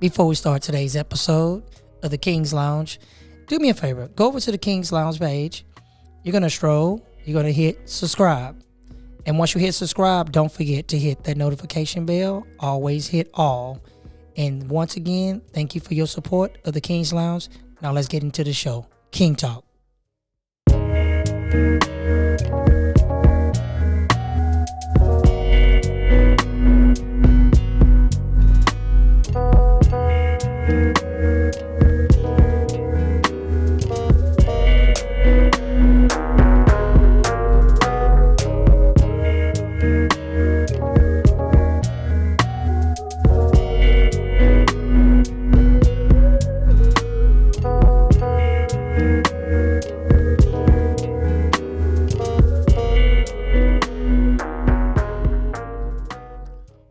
Before we start today's episode of the Kingz Lounge, do me a favor. Go over to the Kingz Lounge page. You're going to stroll. You're going to hit subscribe. And once you hit subscribe, don't forget to hit that notification bell. Always hit all. And once again, thank you for your support of the Kingz Lounge. Now let's get into the show. King Talk.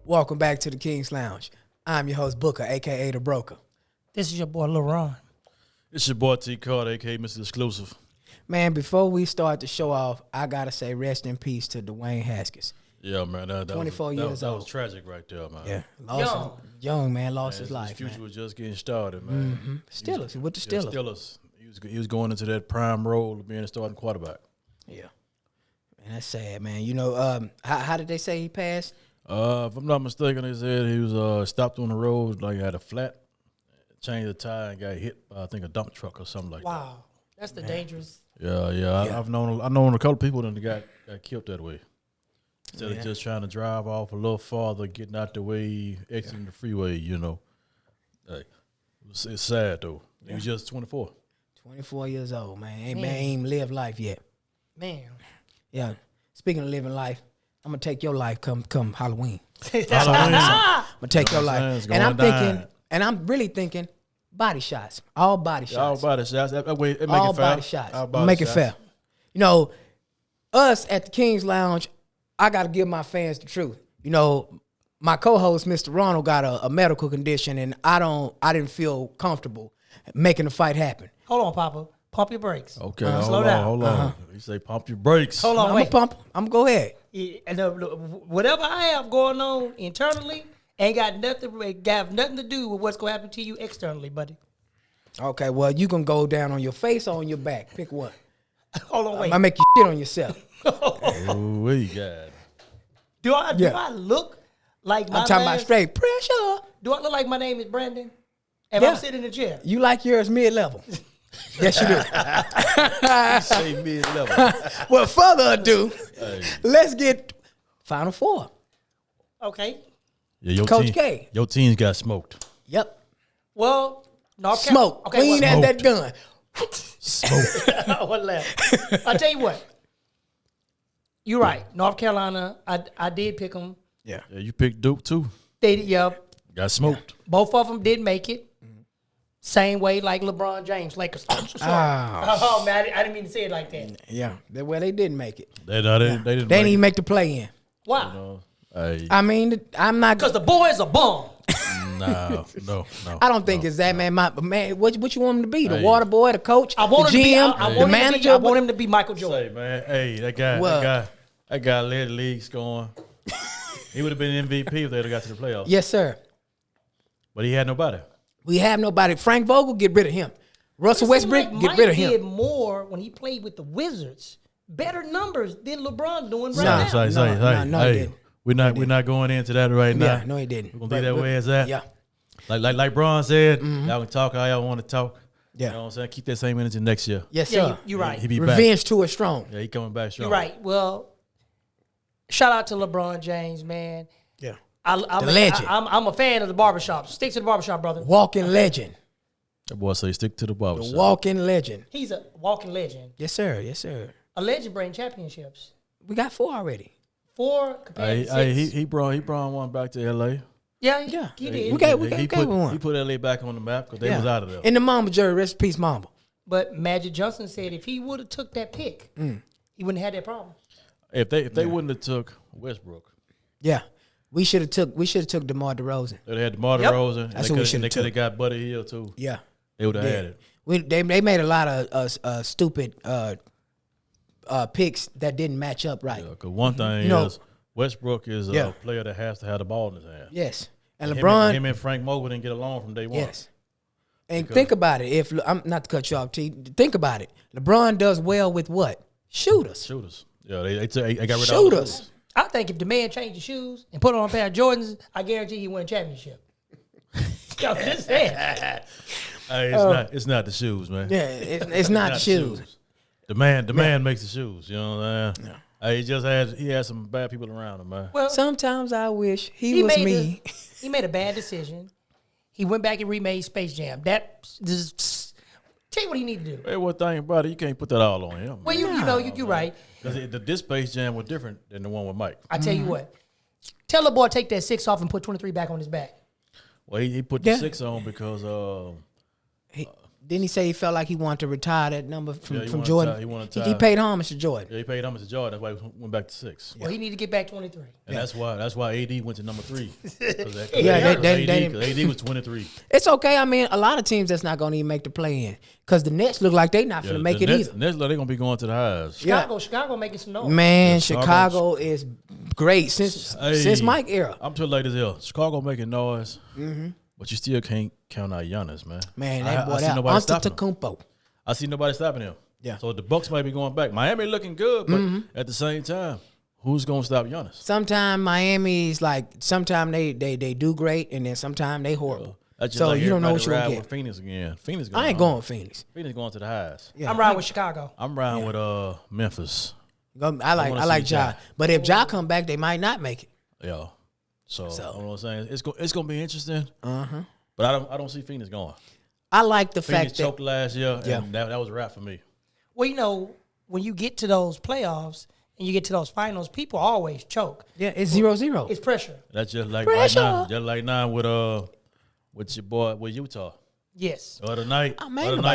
Welcome back to the Kingz Lounge. I'm your host, Booker, a.k.a. The Broker. This is your boy, LeRon. It's your boy, T. Carter, a.k.a. Mr. Exclusive. Man, before we start the show off, I got to say rest in peace to Dwayne Haskins. Yeah, man. That 24 was, years that old. Was tragic right there, man. Yeah. Young man, lost his life, His future man. was just getting started, man. Mm-hmm. Steelers, with the Steelers. Steelers. He was going into that prime role of being a starting quarterback. Yeah. Man, that's sad, man. You know, how did they say he passed? If I'm not mistaken, they said he was stopped on the road, like he had a flat, changed the tire, and got hit by, I think, a dump truck or something like that. Wow. That's the dangerous. Yeah. I've known a couple of people that got killed that way. Instead of just trying to drive off a little farther, getting out the way, exiting the freeway, you know. Hey, it's sad, though. He was just 24. 24 years old, man. Ain't even lived life yet. Man. Yeah. Speaking of living life, I'm going to take your life come Halloween. That's Halloween. I'm going to take your life. It's And I'm going thinking, down. and I'm really thinking body shots. All body shots. All body shots. That way, it make All it fair. body shots. All body Make it shots. fair. You know, us at the Kingz Lounge, I got to give my fans the truth. You know, my co-host, Mr. Ronald, got a medical condition, and I didn't feel comfortable making the fight happen. Hold on, Papa. Pump your brakes. Okay, slow down. Hold on. You say pump your brakes. Hold on, I'm wait. going to pump. I'm going to go ahead. Yeah, and whatever I have going on internally ain't got nothing to do with what's going to happen to you externally, buddy. Okay, well, you can go down on your face or on your back. Pick one. Hold on, wait. I make you shit on yourself. Oh, what you got? Do I look like my I'm talking about last- straight pressure. Do I look like my name is Brandon? If Yeah. I'm sitting in the chair. You like yours mid-level. Yes, you do. Say mid-level. Well, further ado, Hey. let's get Final Four. Okay. Yeah, your Coach team, K. Your team's got smoked. Yep. Well, North Smoke. Okay, Clean well, as that gun. Smoked. what left? I'll tell you what. You're right. North Carolina, I did pick them. Yeah. Yeah, you picked Duke, too. Yeah, Got smoked. both of them did make it. Same way like LeBron James, Lakers. Oh, man, I didn't mean to say it like that. Yeah. Well, they didn't make it. They didn't They didn't make even make the play in. Wow. Hey, I mean, I'm not. Because the boy's a bum. no. I don't think it's that, man. Man, what you want him to be? The Hey. water boy, the coach, I want the him to be. GM, I the want manager. I want him to be Michael Jordan. Say, man, hey, that What? guy led the leagues going. He would have been MVP if they'd have got to the playoffs. Yes, sir. But he had nobody. We have nobody. Frank Vogel, get rid of him. Russell Westbrook, Like get Mike rid of did him. more when he played with the Wizards. Better numbers than LeBron doing right Nah, now. Say, No, he hey, didn't. we're not going into that right now. Yeah, no, he didn't. We're gonna leave that way as that. Yeah. Like Bron said, y'all can talk how y'all want to talk. Yeah. You know what I'm saying? Keep that same energy next year. Yes, Yeah, sir. you're right. He be back. Revenge to a strong. Yeah, he coming back strong. You're right. Well, shout out to LeBron James, man. Yeah. I'm The legend. I'm a fan of the barbershop. Stick to the barbershop, brother. Walking legend. That boy say stick to the The barbershop. walking legend. He's a walking legend. Yes, sir. Yes, sir. A legend bring championships. We got 4 already. 4 compared to 6. He brought one back to L.A. Yeah, Yeah. he did. We got he one. put L.A. back on the map because they Yeah. was out of there. In the Mamba jersey, rest in peace, Mamba. But Magic Johnson said if he would have took that pick, he wouldn't have that problem. If they wouldn't have took Westbrook, Yeah. We should have took DeMar DeRozan. they'd have had DeMar Yep. DeRozan. That's what we shoulda They could have took. got Buddy Hill too. Yeah. They would have had it. They made a lot of stupid picks that didn't match up right. Because one thing You know- is Westbrook is Yeah. a player that has to have the ball in his hand. Yes. And LeBron, him and Frank Vogel didn't get along from day one. yes. And think about it. If I'm not to cut you off, T. Think about it. LeBron does well with what? Shooters. Yeah, they got rid of all the Shooters. shooters. I think if the man changed his shoes and put on a pair of Jordans, I guarantee he win a championship. Yo, just saying. Hey, it's not the shoes, man. Yeah, it's not the shoes. The man makes the shoes. You know what I'm saying? Yeah. He had some bad people around him, man. Well, Sometimes I wish he was me. He made a bad decision. He went back and remade Space Jam. Tell you what he need to do. Hey, one thing about it, you can't put that all on him. Well, you're right. Because this Space Jam was different than the one with Mike. I tell you what. Tell the boy take that 6 off and put 23 back on his back. Well, he put the 6 on because Didn't he say he felt like he wanted to retire that number from Jordan? He paid homage to Jordan. Yeah, he paid homage to Jordan. That's why he went back to 6. Well, he need to get back 23. And that's why AD went to number 3. AD was 23. It's okay. I mean, a lot of teams that's not going to even make the play in because the Nets look like they not going to make it either. Nets they're going to be going to the highs. Chicago making some noise. Man, Chicago is great since Mike era. I'm too late as hell. Chicago making noise. Mm-hmm. But you still can't count out Giannis, man. Man, that boy, that Antetokounmpo. I see nobody stopping him. Yeah. So the Bucks might be going back. Miami looking good, but at the same time, who's going to stop Giannis? Sometimes Miami's like, sometimes they do great, and then sometimes they horrible. So you don't know what you're going to get. With Phoenix again. I ain't going with Phoenix. Phoenix going to the highs. Yeah. I'm riding with Chicago. I'm riding with Memphis. I like Ja. But if Ja come back, they might not make it. Yeah. So you know what I'm saying? It's gonna be interesting. Uh-huh. But I don't see Phoenix going. I like the Phoenix fact that choked last year, and that was a wrap for me. Well, when you get to those playoffs and you get to those finals, people always choke. Yeah, it's 0-0. It's pressure. That's just like Pressure. right now. Just like now with your boy with Utah. Yes. Other night,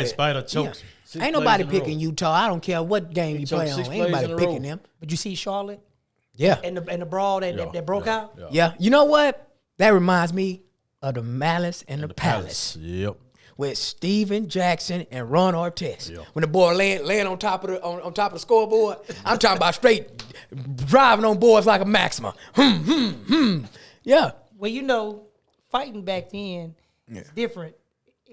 Spider choked. Yeah. Ain't nobody picking Utah. I don't care what game you play on. Ain't nobody picking them. But you see Charlotte? Yeah. And the brawl that broke out? Yeah. You know what? That reminds me of the Malice and the Palace. Yep. With Steven Jackson and Ron Artest. Yep. When the boy laying on top of the scoreboard, I'm talking about straight driving on boards like a Maxima. Yeah. Well, fighting back then is different.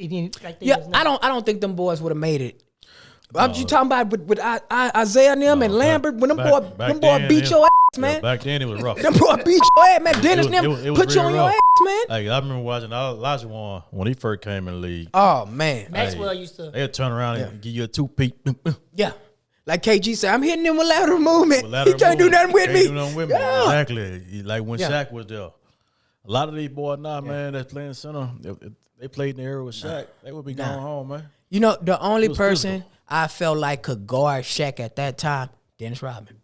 I don't think them boys would have made it. You talking about with Isaiah and them and Lambert when them boy beat your ass, man. Yeah, back then it was rough. Them boy beat your ass, man. Dennis and them put you on your ass, man. Hey, I remember watching Elijah Wan when he first came in the league. Oh man, Maxwell used to. They'd turn around and give you a 2-peat. Yeah. Like KG said, I'm hitting him with lateral movement. He can't do nothing with me. Yeah. Exactly. Like when Shaq was there. A lot of these boys now, man, that's playing center, if they played in the era with Shaq, they would be going home, man. You know, the only person I felt like could guard Shaq at that time, Dennis Rodman.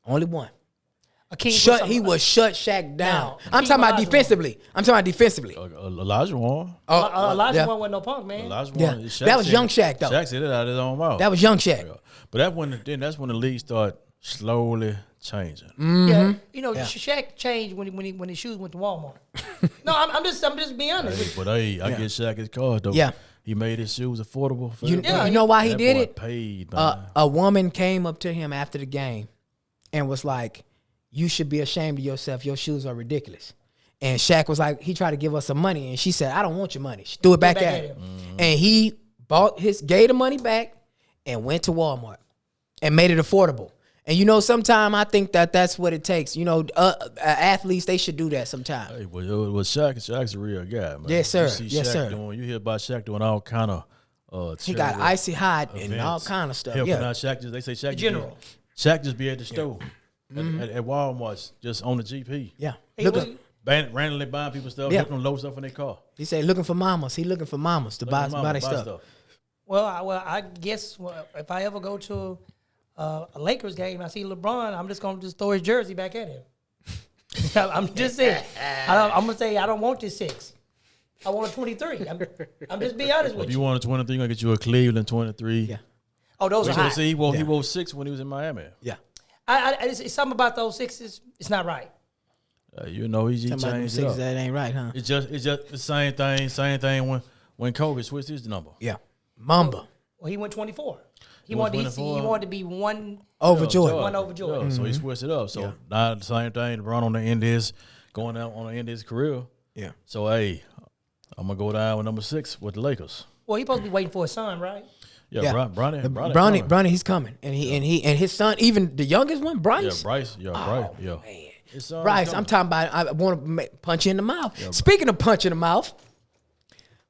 Only one. He was shut Shaq down. I'm talking about defensively. Elijah Wan. Elijah Wan wasn't no punk, man. Elijah Wan. Yeah. That was young Shaq, though. Shaq said it out of his own mouth. That was young Shaq. Yeah. But that's when the league started slowly changing. Mm-hmm. Yeah, Shaq changed when his shoes went to Walmart. No, I'm just being honest. But I get Shaq his card though. Yeah, he made his shoes affordable. For you know why he did it? Paid, a woman came up to him after the game and was like, "You should be ashamed of yourself. Your shoes are ridiculous." And Shaq was like, he tried to give us some money, and she said, "I don't want your money." She threw it back at him, and he gave the money back and went to Walmart and made it affordable. And sometimes I think that's what it takes. Athletes, they should do that sometimes. Hey, well, Shaq's a real guy, man. Yes, sir. You hear about Shaq doing all kind of. He got icy hot and all kind of stuff. Helping out Shaq. They say Shaq. General. Shaq just be at the store at Walmart, just on the GP. Yeah. Randomly buying people stuff, helping them load stuff in their car. He said looking for mamas. He looking for mamas to buy their stuff. Well, I guess if I ever go to a Lakers game, I see LeBron, I'm just going to throw his jersey back at him. I'm just saying. I'm going to say I don't want this 6. I want a 23. I'm just being honest with you. If you want a 23, you're going to get you a Cleveland 23. Yeah. Oh, those are high. See, he wore 6 when he was in Miami. Yeah. It's something about those 6s. It's not right. He changed it up. That ain't right, huh? It's just the same thing when Kobe switched his number. Yeah. Mamba. Well, he went 24. He wanted to be one over Jordan. One over Jordan. So he switched it up. So now the same thing. LeBron on the end is going out on the end of his career. Yeah. So hey, I'm gonna go down with number 6 with the Lakers. Well, he supposed to be waiting for his son, right? Yeah, Bronny, he's coming, and his son, even the youngest one, Bryce. Yeah, Bryce. Yeah, Bryce. Yeah. Man. Bryce, I'm talking about. I want to punch you in the mouth. Yeah, Speaking of punch in the mouth,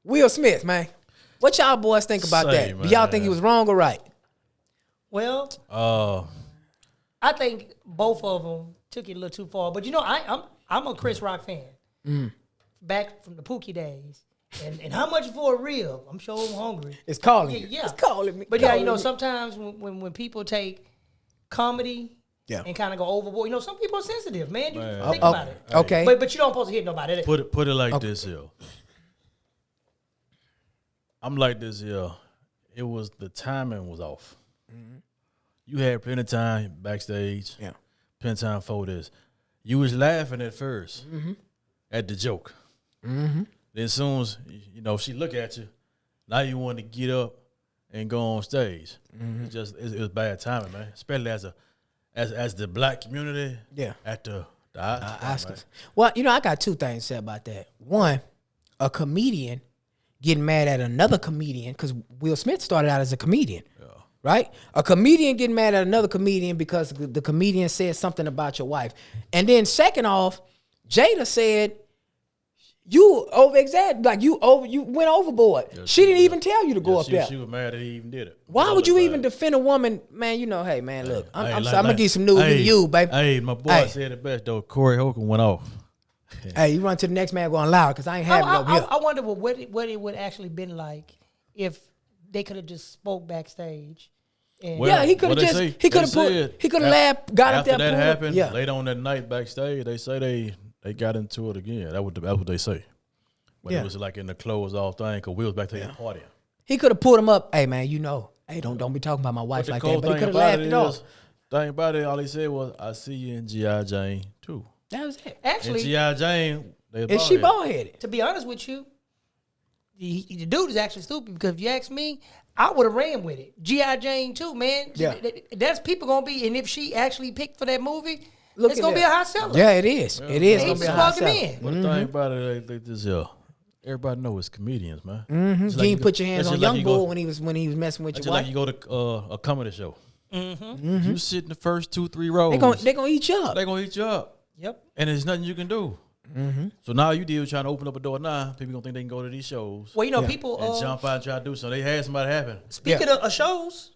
Will Smith, man, what y'all boys think about that? Man. Do y'all think he was wrong or right? Well, I think both of them took it a little too far. But I'm a Chris Rock fan. Back from the Pookie days. And how much for a rib? I'm sure I'm hungry. It's calling you. Yeah. It's calling me. But sometimes when people take comedy and kind of go overboard, some people are sensitive, man. You think about it. Okay. But you don't supposed to hit nobody. Put it like this here. I'm like this here. It was the timing was off. Mm-hmm. You had plenty of time backstage. Yeah. Plenty of time for this. You was laughing at first at the joke. Mm-hmm. Then as soon as she look at you, now you want to get up and go on stage. Mm-hmm. It was bad timing, man. Especially as the black community. Yeah. At the Oscars. Well, I got two things to say about that. One, a comedian getting mad at another comedian, because Will Smith started out as a comedian. Right? A comedian getting mad at another comedian because the comedian said something about your wife. And then second off, Jada said you you went overboard. Yeah, she didn't even tell you to go up there. She was mad that he even did it. Why would you even defend a woman, man? Hey man, look, I'm gonna give some news to you, baby. Hey, my boy said it best though. Corey Holcomb went off. Hey, you run to the next man going loud because I ain't having it over here. I wonder what it would actually been like if they could have just spoke backstage. And he could have he could have laughed, got up there. After that happened, later on that night backstage, they say they got into it again. That's what they say. But it was like in the closed off thing because we was back there partying. He could have pulled him up. Hey man, hey, don't be talking about my wife like that. But he could have laughed it off. Thing about it, all he said was, "I see you in G.I. Jane too." That was it. Actually, G.I. Jane, is she bald headed? To be honest with you, the dude is actually stupid because if you ask me, I would have ran with it. G.I. Jane too, man. Yeah. That's people gonna be, and if she actually picked for that movie, it's gonna be a high seller. Yeah, it is. It is gonna be a high seller. But the thing about it, like this, everybody know it's comedians, man. Mm-hmm. You ain't put your hands on Young Bull when he was messing with your wife. Like you go to a comedy show. Mm-hmm. You sit in the first 2-3 rows. They gonna eat you up. They gonna eat you up. Yep. And there's nothing you can do. Mm-hmm. So now you deal trying to open up a door now. People gonna think they can go to these shows. Well, people and jump out and try to do something. They had somebody happen. Speaking of shows,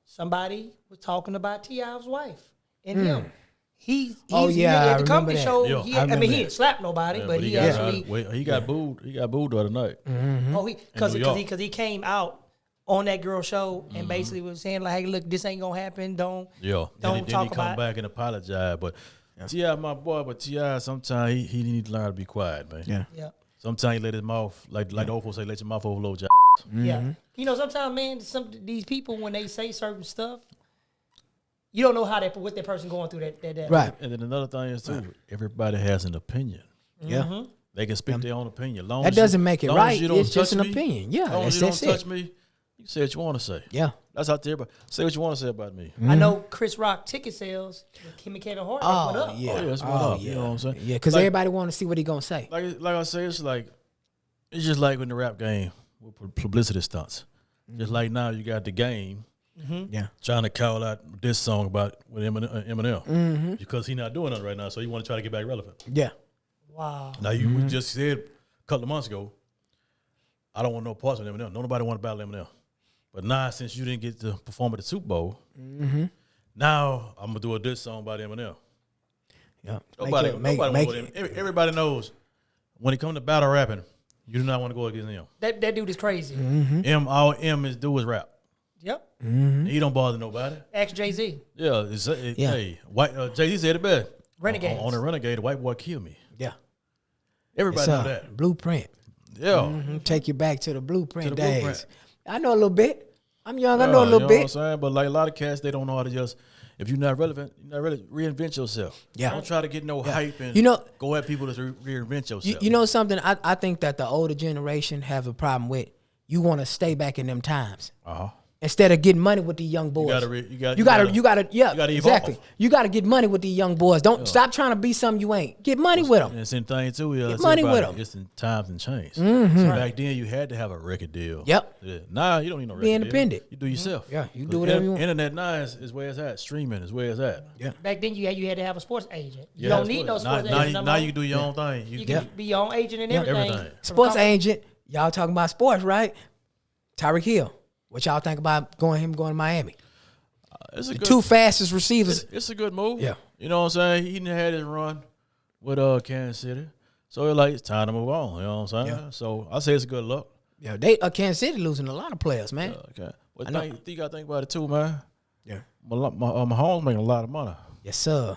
somebody was talking about T.I.'s wife and him. He's at the comedy show. Yeah. He didn't slap nobody, but he actually he got booed. He got booed the other night. Mm-hmm. Oh, because he came out on that girl show and basically was saying like, "Hey, look, this ain't gonna happen. Don't talk about it." Then he come back and apologize, but. T.I. my boy, but T.I. sometimes he need to learn to be quiet, man. Yeah. Sometimes he let his mouth, like the old folks say, let your mouth overload your mm-hmm. Yeah. Sometimes, man, these people, when they say certain stuff, you don't know what that person going through that right. And then another thing is, too, everybody has an opinion. Yeah. Mm-hmm. They can speak their own opinion. That doesn't make it right. It's just an opinion. Yeah, as you don't touch me, you say what you want to say. Yeah. That's out there, but say what you want to say about me. Mm-hmm. I know Chris Rock ticket sales with Kim and Kato went up. Yeah. Went up. You know what I'm saying? Yeah, because everybody want to see what he going to say. Like I say, it's just like in the rap game with publicity stunts. Mm-hmm. Just like now you got the game trying to call out this song about with Eminem because he's not doing it right now, so you want to try to get back relevant. Yeah. Wow. Now you just said a couple of months ago, I don't want no parts of Eminem. Nobody want to battle Eminem. But now, since you didn't get to perform at the Super Bowl, now I'm gonna do a diss song about Eminem. Yeah, everybody knows when it comes to battle rapping, you do not want to go against him. That dude is crazy. Mm-hmm. All M is do is rap. Yep. Mm-hmm. He don't bother nobody. Ask Jay-Z. Yeah, hey, Jay-Z said it best. Renegade. On the Renegade, the white boy killed me. Yeah. Everybody know that. Blueprint. Yeah. Mm-hmm. Take you back to the blueprint days. I know a little bit. I'm young. I know a little bit. You know what I'm saying? But like a lot of cats, they don't know how to just, if you're not relevant, you're not really reinvent yourself. Yeah. Don't try to get no hype and go at people to reinvent yourself. You know something? I think that the older generation have a problem with, you want to stay back in them times. Uh-huh. instead of getting money with these young boys. You gotta exactly. evolve. You gotta get money with these young boys. Don't stop trying to be something you ain't. Get money with them. And the same thing too. Get money with them. It's in times and change. So back then you had to have a record deal. Yep. Yeah. Now you don't need no record Be independent. deal. You do yourself. Yeah, you do whatever you want. Internet now is where it's at. Streaming is where it's at. Yeah. Back then, you had to have a sports agent. You don't need no sports agent. Now you can do your own thing. You can be your own agent and everything. Sports agent. Y'all talking about sports, right? Tyreek Hill. What y'all think about going to Miami? It's the two fastest receivers. It's a good move. Yeah. You know what I'm saying? He had his run with Kansas City. So it's time to move on. You know what I'm saying? Yeah. So I say it's a good look. Yeah, Kansas City losing a lot of players, man. Okay. But you got to think about it too, man. Yeah. Mahomes making a lot of money. Yes, sir.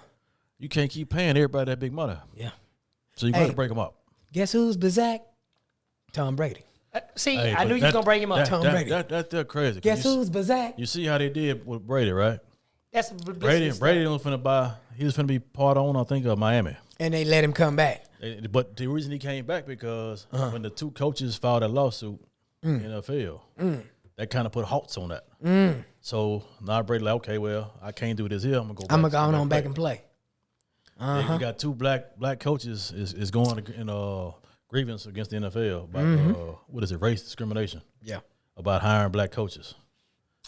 You can't keep paying everybody that big money. Yeah. So you got to break them up. Guess who's Bizak? Tom Brady. I knew you were going to bring him up. Tom Brady. That's crazy. Guess who's Bizak? You see how they did with Brady, right? That's Brady was finna buy. He was finna be part owner, I think, of Miami. And they let him come back. But the reason he came back because when the two coaches filed that lawsuit in the NFL, that kind of put halts on that. So now Brady like, okay, well, I can't do this here. I'm gonna go back and play. You got two black coaches is going in grievance against the NFL about what is it, race discrimination? Yeah, about hiring black coaches,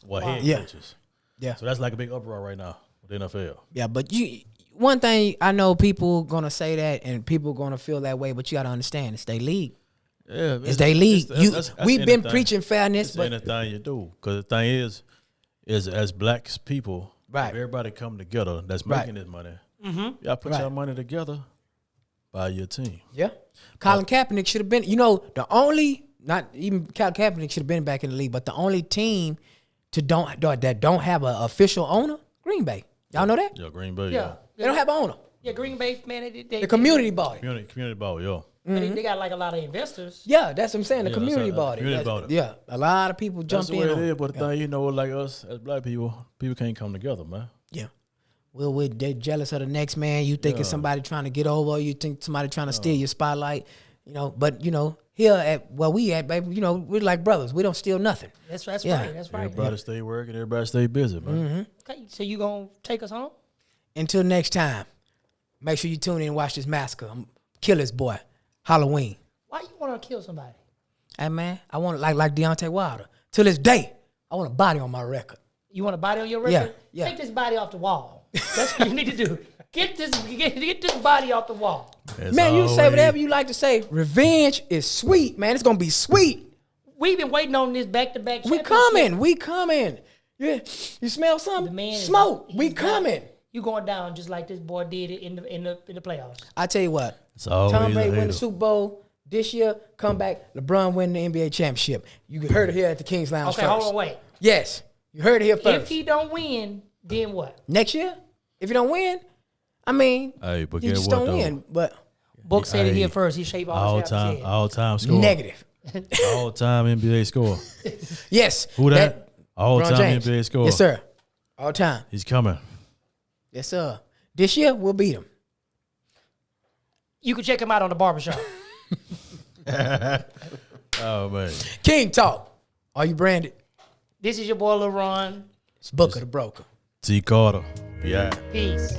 head coaches. Yeah, so that's like a big uproar right now with the NFL. Yeah, but one thing I know, people gonna say that and people gonna feel that way, but you gotta understand, it's their league. Yeah, it's their league. We've been preaching fairness, but anything you do, because the thing is as black people, right? If everybody come together that's making this money. Y'all put your money together, buy your team. Yeah. Colin Kaepernick should have been, not even Colin Kaepernick should have been back in the league, but the only team that don't have an official owner, Green Bay. Y'all know that? Yeah, Green Bay. Yeah. They don't have an owner. Yeah, Green Bay, man. The community bought it. Community bought it, yeah. They got like a lot of investors. Yeah, that's what I'm saying. The community bought it. Yeah, a lot of people jumped in. That's the way it is, but the thing, like us as black people can't come together, man. Yeah. Well, they're jealous of the next man. You think it's somebody trying to get over. You think somebody trying to steal your spotlight. But here at where we at, baby, we're like brothers. We don't steal nothing. That's right. That's right. Everybody stay working. Everybody stay busy, man. Okay, so you gonna take us home? Until next time, make sure you tune in and watch this massacre. Kill this boy. Halloween. Why you want to kill somebody? Hey, man, I want like Deontay Wilder. Till this day, I want a body on my record. You want a body on your record? Yeah. Take this body off the wall. That's what you need to do. Get this body off the wall. Man, you say whatever you like to say. Revenge is sweet, man. It's gonna be sweet. We've been waiting on this back-to-back. We coming. Yeah, you smell something? The man smoke. We coming. You going down just like this boy did it in the playoffs. I tell you what. Tom Brady win the Super Bowl this year. Come back. LeBron win the NBA championship. You heard it here at the Kingz Lounge. Okay, hold on, wait. Yes, you heard it here first. If he don't win, then what? Next year? If you don't win, I mean, but you just don't win. But Book said it here first. He shaved all his hair. All-time score. Negative. All-time NBA score. Yes. Who that? All-time NBA score. Yes, sir. All time. He's coming. Yes, sir. This year, we'll beat him. You can check him out on the barbershop. Oh, man. King Talk. Are you branded? This is your boy, Lil Ron. It's Booker the Broker. T. Carter. Yeah. Peace.